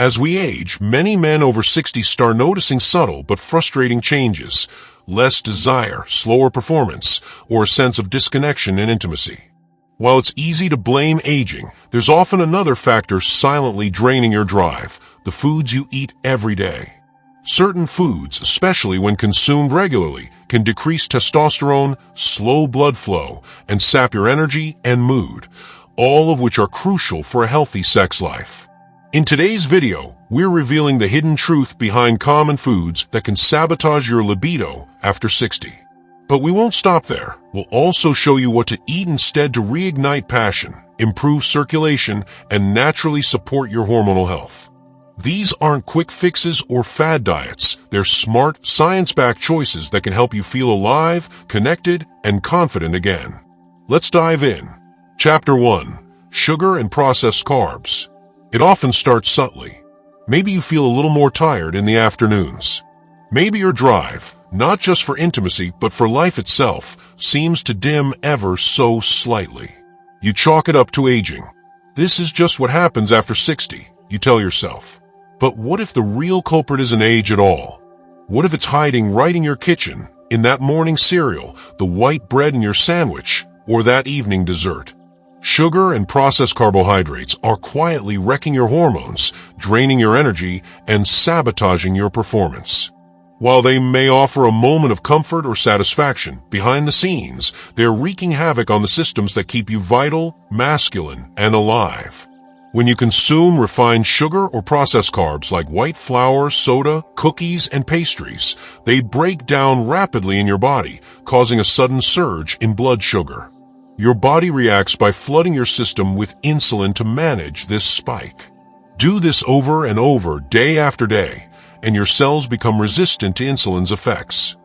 As we age, many men over 60 start noticing subtle but frustrating changes: less desire, slower performance, or a sense of disconnection in intimacy. While it's easy to blame aging, there's often another factor silently draining your drive: the foods you eat every day. Certain foods, especially when consumed regularly, can decrease testosterone, slow blood flow, and sap your energy and mood, all of which are crucial for a healthy sex life. In today's video, we're revealing the hidden truth behind common foods that can sabotage your libido after 60. But we won't stop there. We'll also show you what to eat instead to reignite passion, improve circulation, and naturally support your hormonal health. These aren't quick fixes or fad diets. They're smart, science-backed choices that can help you feel alive, connected, and confident again. Let's dive in. Chapter 1. Sugar and processed carbs. It often starts subtly. Maybe you feel a little more tired in the afternoons. Maybe your drive, not just for intimacy but for life itself, seems to dim ever so slightly. You chalk it up to aging. This is just what happens after 60, you tell yourself. But what if the real culprit isn't age at all? What if it's hiding right in your kitchen, in that morning cereal, the white bread in your sandwich, or that evening dessert? Sugar and processed carbohydrates are quietly wrecking your hormones, draining your energy, and sabotaging your performance. While they may offer a moment of comfort or satisfaction, behind the scenes, they're wreaking havoc on the systems that keep you vital, masculine, and alive. When you consume refined sugar or processed carbs like white flour, soda, cookies, and pastries, they break down rapidly in your body, causing a sudden surge in blood sugar. Your body reacts by flooding your system with insulin to manage this spike. Do this over and over, day after day, and your cells become resistant to insulin's effects.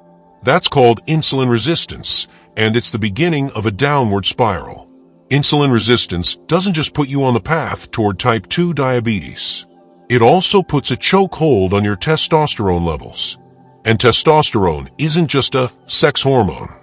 That's called insulin resistance, and it's the beginning of a downward spiral. Insulin resistance doesn't just put you on the path toward type 2 diabetes. It also puts a chokehold on your testosterone levels. And testosterone isn't just a sex hormone.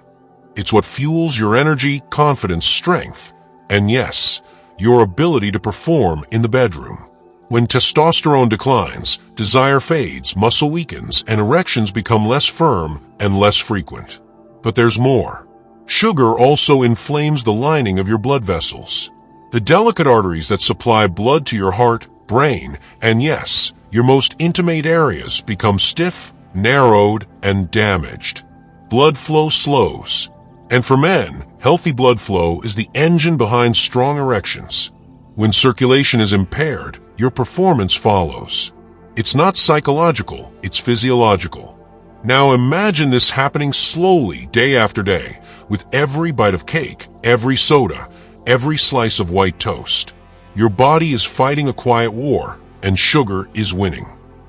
It's what fuels your energy, confidence, strength, and yes, your ability to perform in the bedroom. When testosterone declines, desire fades, muscle weakens, and erections become less firm and less frequent. But there's more. Sugar also inflames the lining of your blood vessels. The delicate arteries that supply blood to your heart, brain, and yes, your most intimate areas become stiff, narrowed, and damaged. Blood flow slows. And for men, healthy blood flow is the engine behind strong erections. When circulation is impaired, your performance follows. It's not psychological, it's physiological. Now imagine this happening slowly, day after day, with every bite of cake, every soda, every slice of white toast. Your body is fighting a quiet war, and sugar is winning.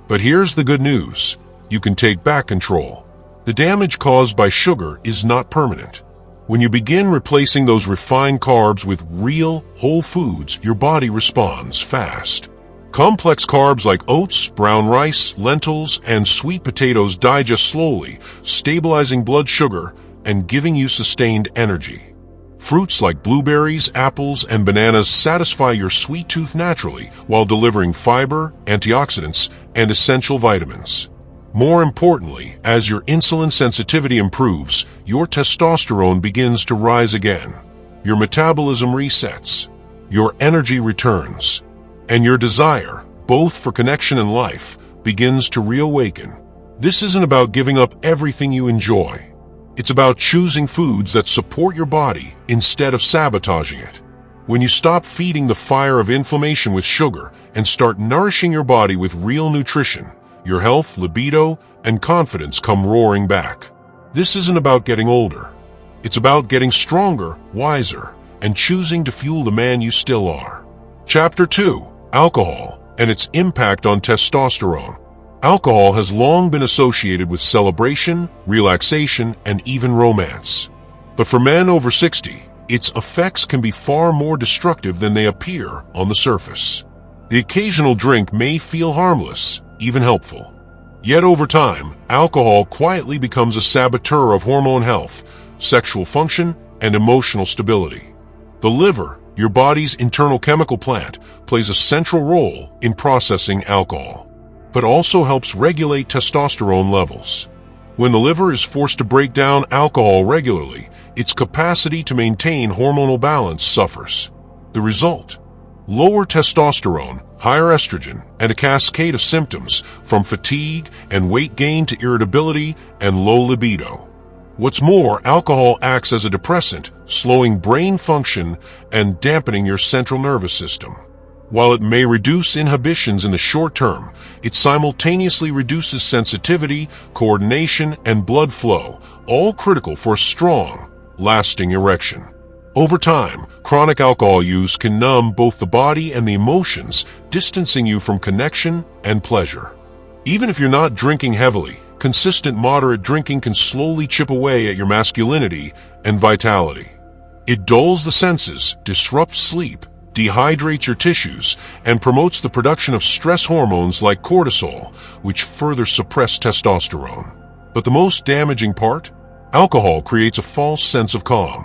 But here's the good news. You can take back control. The damage caused by sugar is not permanent. When you begin replacing those refined carbs with real, whole foods, your body responds fast. Complex carbs like oats, brown rice, lentils, and sweet potatoes digest slowly, stabilizing blood sugar and giving you sustained energy. Fruits like blueberries, apples, and bananas satisfy your sweet tooth naturally while delivering fiber, antioxidants, and essential vitamins. More importantly, as your insulin sensitivity improves, your testosterone begins to rise again. Your metabolism resets. Your energy returns. And your desire, both for connection and life, begins to reawaken. This isn't about giving up everything you enjoy. It's about choosing foods that support your body instead of sabotaging it. When you stop feeding the fire of inflammation with sugar and start nourishing your body with real nutrition, your health, libido, and confidence come roaring back. This isn't about getting older. It's about getting stronger, wiser, and choosing to fuel the man you still are. Chapter 2. Alcohol and its impact on testosterone. Alcohol has long been associated with celebration, relaxation, and even romance. But for men over 60, its effects can be far more destructive than they appear on the surface. The occasional drink may feel harmless, even helpful. Yet over time, alcohol quietly becomes a saboteur of hormone health, sexual function, and emotional stability. The liver, Your body's internal chemical plant plays a central role in processing alcohol, but also helps regulate testosterone levels. When the liver is forced to break down alcohol regularly, its capacity to maintain hormonal balance suffers. The result: lower testosterone, higher estrogen, and a cascade of symptoms from fatigue and weight gain to irritability and low libido. What's more, alcohol acts as a depressant, slowing brain function and dampening your central nervous system. While it may reduce inhibitions in the short term, it simultaneously reduces sensitivity, coordination, and blood flow, all critical for a strong, lasting erection. Over time, chronic alcohol use can numb both the body and the emotions, distancing you from connection and pleasure. Even if you're not drinking heavily, consistent moderate drinking can slowly chip away at your masculinity and vitality. It dulls the senses, disrupts sleep, dehydrates your tissues, and promotes the production of stress hormones like cortisol, which further suppress testosterone. But the most damaging part? Alcohol creates a false sense of calm.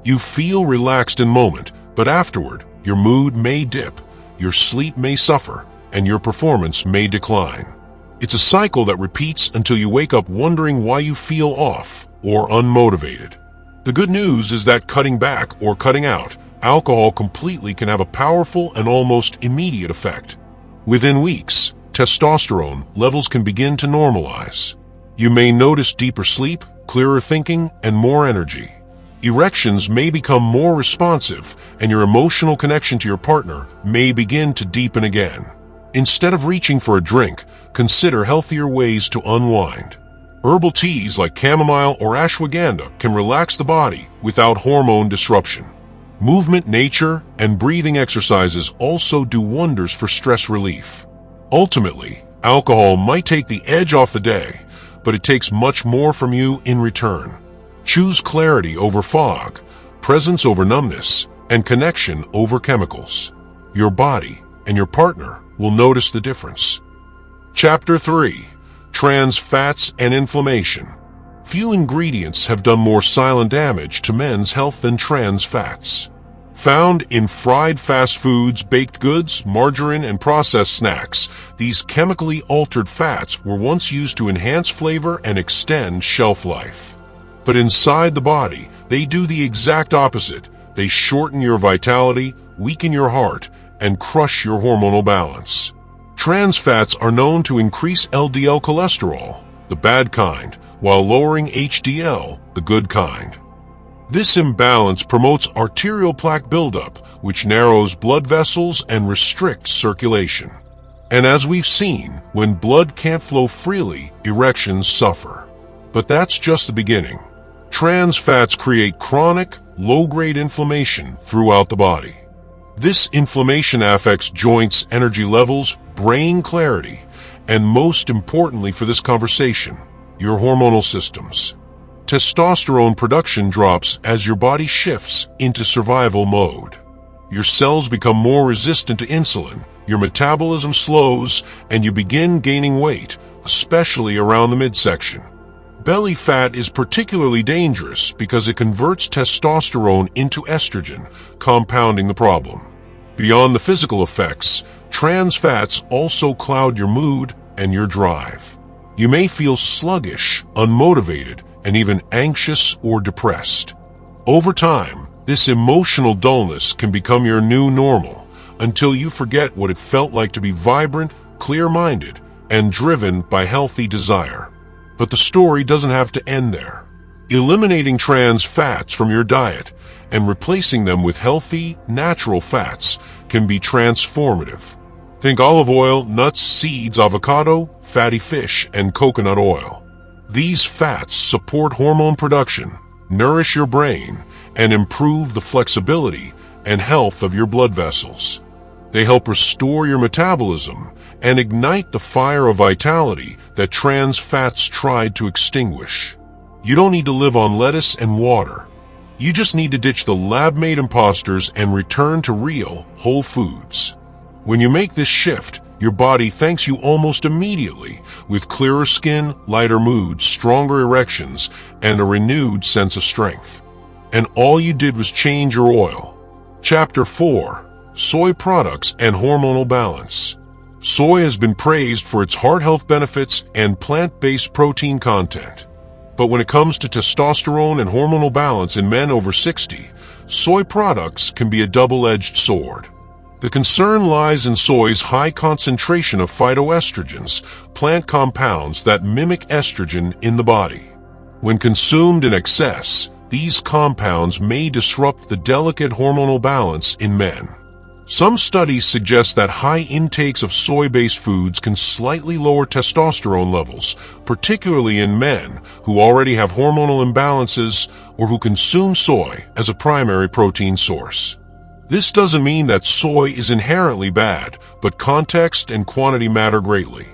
You feel relaxed in the moment, but afterward, your mood may dip, your sleep may suffer, and your performance may decline. It's a cycle that repeats until you wake up wondering why you feel off or unmotivated. The good news is that cutting back or cutting out alcohol completely can have a powerful and almost immediate effect. Within weeks, testosterone levels can begin to normalize. You may notice deeper sleep, clearer thinking, and more energy. Erections may become more responsive, and your emotional connection to your partner may begin to deepen again. Instead of reaching for a drink, consider healthier ways to unwind. Herbal teas like chamomile or ashwagandha can relax the body without hormone disruption. Movement, nature, and breathing exercises also do wonders for stress relief. Ultimately, alcohol might take the edge off the day, but it takes much more from you in return. Choose clarity over fog, presence over numbness, and connection over chemicals. Your body and your partner will notice the difference. Chapter 3: Trans Fats and Inflammation. Few ingredients have done more silent damage to men's health than trans fats. Found in fried fast foods, baked goods, margarine, and processed snacks, these chemically altered fats were once used to enhance flavor and extend shelf life. But inside the body, they do the exact opposite. They shorten your vitality, weaken your heart, and crush your hormonal balance. Trans fats are known to increase LDL cholesterol, the bad kind, while lowering HDL, the good kind. This imbalance promotes arterial plaque buildup, which narrows blood vessels and restricts circulation. And as we've seen, when blood can't flow freely, erections suffer. But that's just the beginning. Trans fats create chronic, low-grade inflammation throughout the body. This inflammation affects joints, energy levels, brain clarity, and most importantly for this conversation, your hormonal systems. Testosterone production drops as your body shifts into survival mode. Your cells become more resistant to insulin, your metabolism slows, and you begin gaining weight, especially around the midsection. Belly fat is particularly dangerous because it converts testosterone into estrogen, compounding the problem. Beyond the physical effects, trans fats also cloud your mood and your drive. You may feel sluggish, unmotivated, and even anxious or depressed. Over time, this emotional dullness can become your new normal until you forget what it felt like to be vibrant, clear-minded, and driven by healthy desire. But the story doesn't have to end there. Eliminating trans fats from your diet and replacing them with healthy, natural fats can be transformative. Think olive oil, nuts, seeds, avocado, fatty fish, and coconut oil. These fats support hormone production, nourish your brain, and improve the flexibility and health of your blood vessels. They help restore your metabolism and ignite the fire of vitality that trans fats tried to extinguish. You don't need to live on lettuce and water. You just need to ditch the lab-made imposters and return to real, whole foods. When you make this shift, your body thanks you almost immediately with clearer skin, lighter mood, stronger erections, and a renewed sense of strength. And all you did was change your oil. Chapter 4. Soy Products and Hormonal Balance. Soy has been praised for its heart health benefits and plant-based protein content. But when it comes to testosterone and hormonal balance in men over 60, soy products can be a double-edged sword. The concern lies in soy's high concentration of phytoestrogens, plant compounds that mimic estrogen in the body. When consumed in excess, these compounds may disrupt the delicate hormonal balance in men. Some studies suggest that high intakes of soy-based foods can slightly lower testosterone levels, particularly in men who already have hormonal imbalances or who consume soy as a primary protein source. This doesn't mean that soy is inherently bad, but context and quantity matter greatly.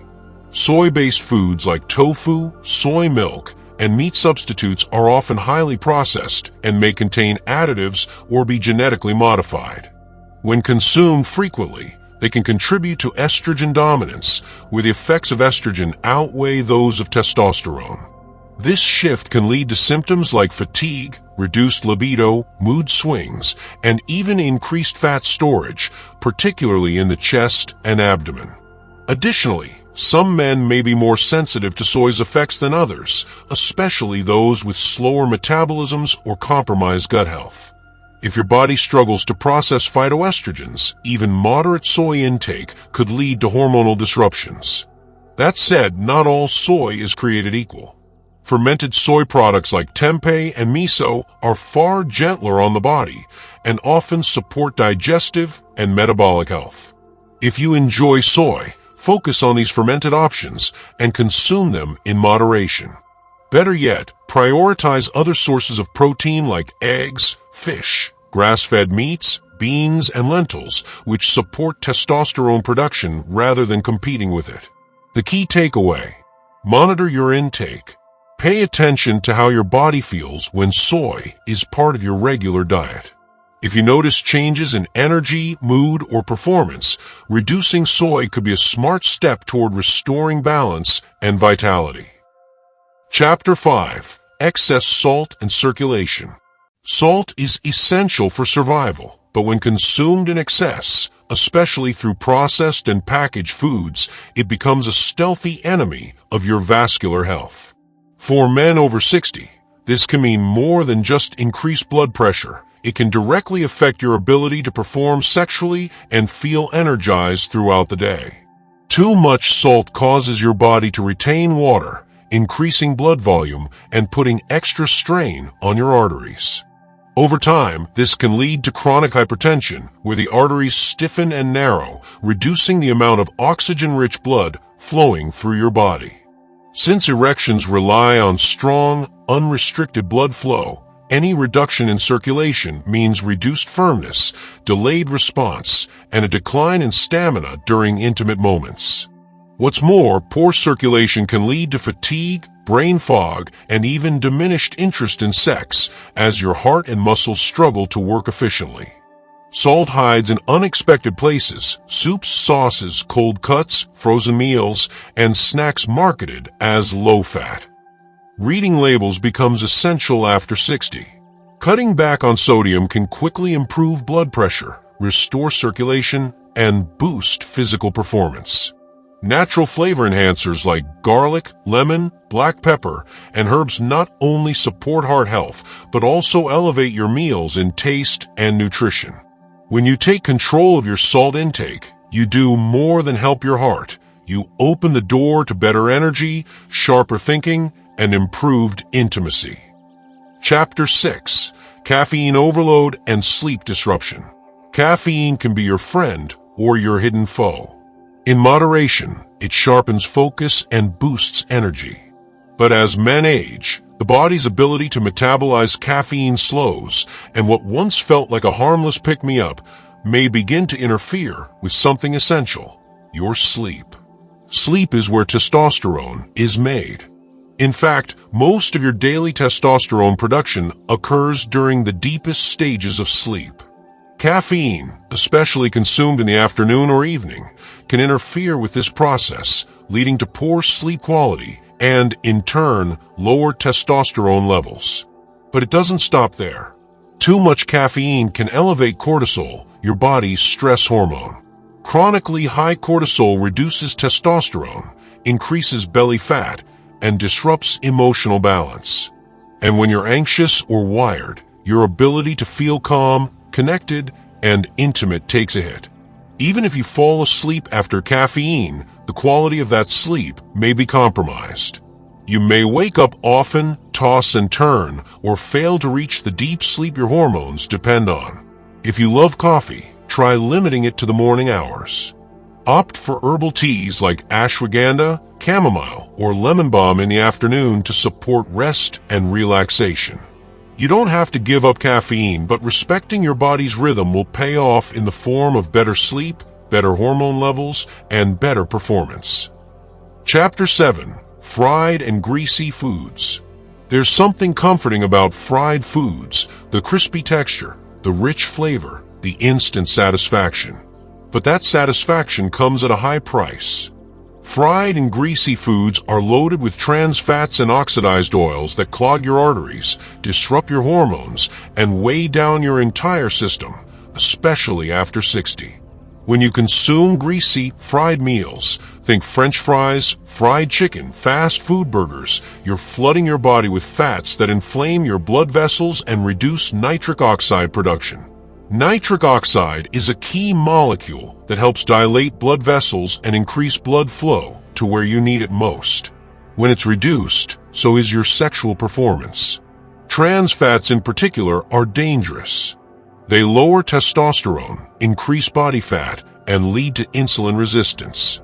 Soy-based foods like tofu, soy milk, and meat substitutes are often highly processed and may contain additives or be genetically modified. When consumed frequently, they can contribute to estrogen dominance, where the effects of estrogen outweigh those of testosterone. This shift can lead to symptoms like fatigue, reduced libido, mood swings, and even increased fat storage, particularly in the chest and abdomen. Additionally, some men may be more sensitive to soy's effects than others, especially those with slower metabolisms or compromised gut health. If your body struggles to process phytoestrogens, even moderate soy intake could lead to hormonal disruptions. That said, not all soy is created equal. Fermented soy products like tempeh and miso are far gentler on the body and often support digestive and metabolic health. If you enjoy soy, focus on these fermented options and consume them in moderation. Better yet, prioritize other sources of protein like eggs, fish, grass-fed meats, beans, and lentils, which support testosterone production rather than competing with it. The key takeaway: monitor your intake. Pay attention to how your body feels when soy is part of your regular diet. If you notice changes in energy, mood, or performance, reducing soy could be a smart step toward restoring balance and vitality. Chapter 5. Excess salt and circulation. Salt is essential for survival, but when consumed in excess, especially through processed and packaged foods, it becomes a stealthy enemy of your vascular health. For men over 60, this can mean more than just increased blood pressure. It can directly affect your ability to perform sexually and feel energized throughout the day. Too much salt causes your body to retain water, increasing blood volume and putting extra strain on your arteries. Over time, this can lead to chronic hypertension, where the arteries stiffen and narrow, reducing the amount of oxygen-rich blood flowing through your body. Since erections rely on strong, unrestricted blood flow, any reduction in circulation means reduced firmness, delayed response, and a decline in stamina during intimate moments. What's more, poor circulation can lead to fatigue, brain fog, and even diminished interest in sex as your heart and muscles struggle to work efficiently. Salt hides in unexpected places: soups, sauces, cold cuts, frozen meals, and snacks marketed as low-fat. Reading labels becomes essential after 60. Cutting back on sodium can quickly improve blood pressure, restore circulation, and boost physical performance. Natural flavor enhancers like garlic, lemon, black pepper, and herbs not only support heart health, but also elevate your meals in taste and nutrition. When you take control of your salt intake, you do more than help your heart. You open the door to better energy, sharper thinking, and improved intimacy. Chapter 6. Caffeine overload and sleep disruption. Caffeine can be your friend or your hidden foe. In moderation, it sharpens focus and boosts energy. But as men age, the body's ability to metabolize caffeine slows, and what once felt like a harmless pick-me-up may begin to interfere with something essential: your sleep. Sleep is where testosterone is made. In fact, most of your daily testosterone production occurs during the deepest stages of sleep. Caffeine, especially consumed in the afternoon or evening, can interfere with this process, leading to poor sleep quality and, in turn, lower testosterone levels. But it doesn't stop there. Too much caffeine can elevate cortisol, your body's stress hormone. Chronically high cortisol reduces testosterone, increases belly fat, and disrupts emotional balance. And when you're anxious or wired, your ability to feel calm, connected, and intimate takes a hit. Even if you fall asleep after caffeine, the quality of that sleep may be compromised. You may wake up often, toss and turn, or fail to reach the deep sleep your hormones depend on. If you love coffee, try limiting it to the morning hours. Opt for herbal teas like ashwagandha, chamomile, or lemon balm in the afternoon to support rest and relaxation. You don't have to give up caffeine, but respecting your body's rhythm will pay off in the form of better sleep, better hormone levels, and better performance. Chapter 7. Fried and greasy foods. There's something comforting about fried foods, the crispy texture, the rich flavor, the instant satisfaction. But that satisfaction comes at a high price. Fried and greasy foods are loaded with trans fats and oxidized oils that clog your arteries, disrupt your hormones, and weigh down your entire system, especially after 60. When you consume greasy, fried meals, think French fries, fried chicken, fast food burgers, you're flooding your body with fats that inflame your blood vessels and reduce nitric oxide production. Nitric oxide is a key molecule that helps dilate blood vessels and increase blood flow to where you need it most. When it's reduced, so is your sexual performance. Trans fats in particular are dangerous. They lower testosterone, increase body fat, and lead to insulin resistance.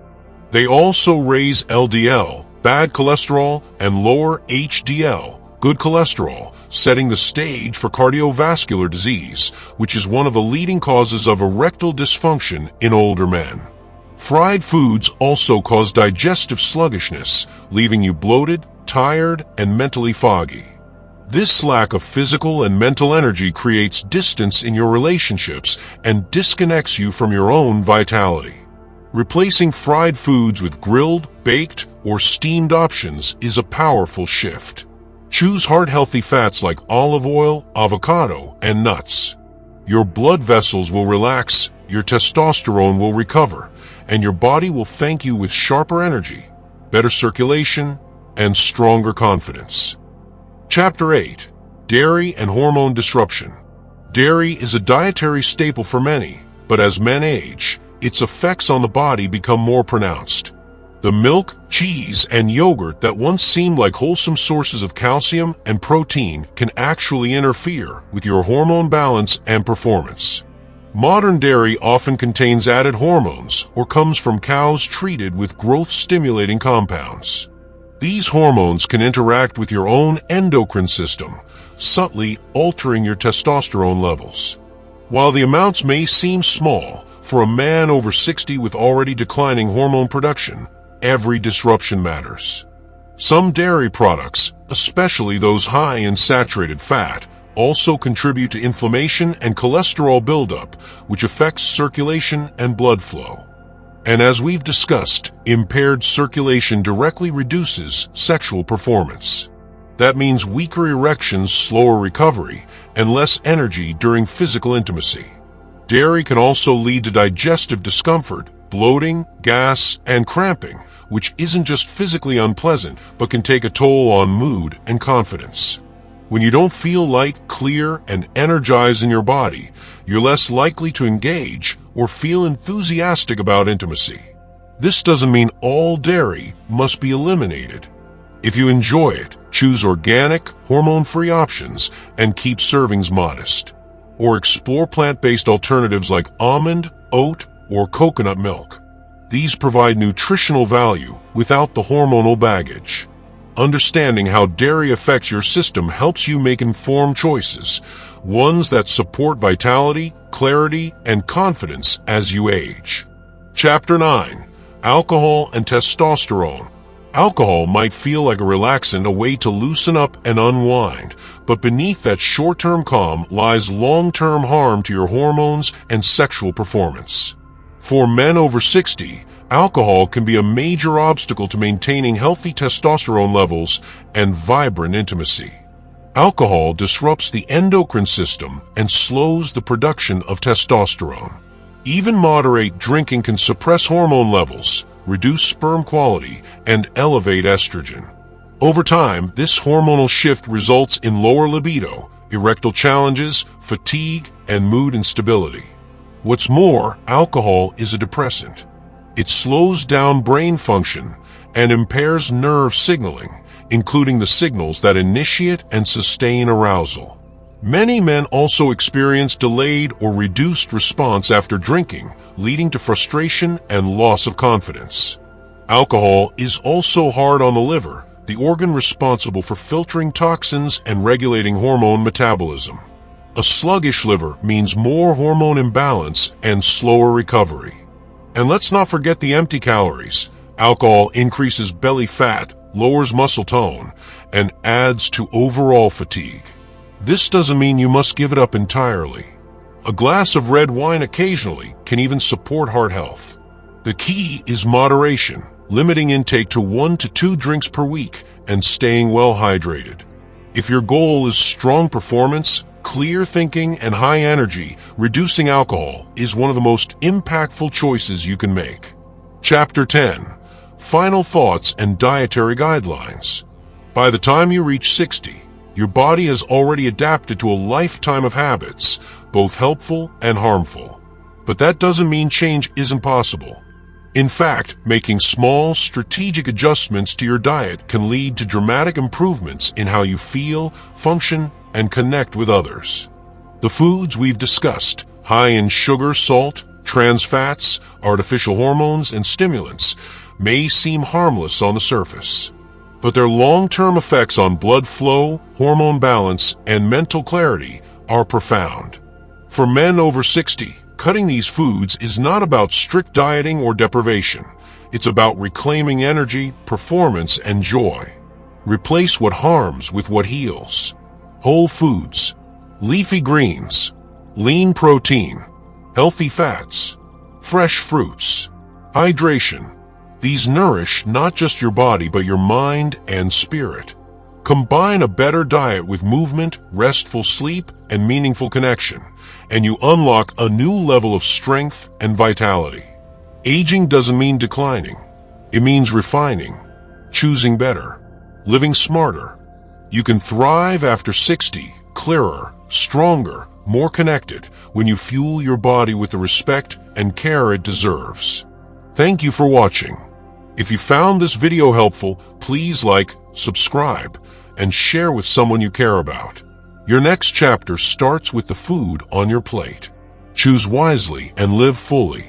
They also raise LDL, bad cholesterol, and lower HDL, good cholesterol, setting the stage for cardiovascular disease, which is one of the leading causes of erectile dysfunction in older men. Fried foods also cause digestive sluggishness, leaving you bloated, tired, and mentally foggy. This lack of physical and mental energy creates distance in your relationships and disconnects you from your own vitality. Replacing fried foods with grilled, baked, or steamed options is a powerful shift. Choose heart-healthy fats like olive oil, avocado, and nuts. Your blood vessels will relax, your testosterone will recover, and your body will thank you with sharper energy, better circulation, and stronger confidence. Chapter 8. Dairy and Hormone Disruption. Dairy is a dietary staple for many, but as men age, its effects on the body become more pronounced. The milk, cheese, and yogurt that once seemed like wholesome sources of calcium and protein can actually interfere with your hormone balance and performance. Modern dairy often contains added hormones or comes from cows treated with growth-stimulating compounds. These hormones can interact with your own endocrine system, subtly altering your testosterone levels. While the amounts may seem small, for a man over 60 with already declining hormone production, every disruption matters. Some dairy products, especially those high in saturated fat, also contribute to inflammation and cholesterol buildup, which affects circulation and blood flow. And as we've discussed, impaired circulation directly reduces sexual performance. That means weaker erections, slower recovery, and less energy during physical intimacy. Dairy can also lead to digestive discomfort, bloating, gas, and cramping, which isn't just physically unpleasant, but can take a toll on mood and confidence. When you don't feel light, clear, and energized in your body, you're less likely to engage or feel enthusiastic about intimacy. This doesn't mean all dairy must be eliminated. If you enjoy it, choose organic, hormone-free options and keep servings modest. Or explore plant-based alternatives like almond, oat, or coconut milk. These provide nutritional value without the hormonal baggage. Understanding how dairy affects your system helps you make informed choices, ones that support vitality, clarity, and confidence as you age. Chapter 9. Alcohol and Testosterone. Alcohol might feel like a relaxant, a way to loosen up and unwind, but beneath that short-term calm lies long-term harm to your hormones and sexual performance. For men over 60, alcohol can be a major obstacle to maintaining healthy testosterone levels and vibrant intimacy. Alcohol disrupts the endocrine system and slows the production of testosterone. Even moderate drinking can suppress hormone levels, reduce sperm quality, and elevate estrogen. Over time, this hormonal shift results in lower libido, erectile challenges, fatigue, and mood instability. What's more, alcohol is a depressant. It slows down brain function and impairs nerve signaling, including the signals that initiate and sustain arousal. Many men also experience delayed or reduced response after drinking, leading to frustration and loss of confidence. Alcohol is also hard on the liver, the organ responsible for filtering toxins and regulating hormone metabolism. A sluggish liver means more hormone imbalance and slower recovery. And let's not forget the empty calories. Alcohol increases belly fat, lowers muscle tone, and adds to overall fatigue. This doesn't mean you must give it up entirely. A glass of red wine occasionally can even support heart health. The key is moderation, limiting intake to 1 to 2 drinks per week and staying well hydrated. If your goal is strong performance, clear thinking, and high energy, reducing alcohol is one of the most impactful choices you can make. Chapter 10. Final Thoughts and Dietary Guidelines. By the time you reach 60, your body has already adapted to a lifetime of habits, both helpful and harmful. But that doesn't mean change isn't possible. In fact, making small, strategic adjustments to your diet can lead to dramatic improvements in how you feel, function, and connect with others. The foods we've discussed, high in sugar, salt, trans fats, artificial hormones, and stimulants, may seem harmless on the surface. But their long-term effects on blood flow, hormone balance, and mental clarity are profound. For men over 60, cutting these foods is not about strict dieting or deprivation. It's about reclaiming energy, performance, and joy. Replace what harms with what heals. Whole foods, leafy greens, lean protein, healthy fats, fresh fruits, hydration. These nourish not just your body but your mind and spirit. Combine a better diet with movement, restful sleep, and meaningful connection, and you unlock a new level of strength and vitality. Aging doesn't mean declining. It means refining, choosing better, living smarter. You can thrive after 60, clearer, stronger, more connected, when you fuel your body with the respect and care it deserves. Thank you for watching. If you found this video helpful, please like, subscribe, and share with someone you care about. Your next chapter starts with the food on your plate. Choose wisely and live fully.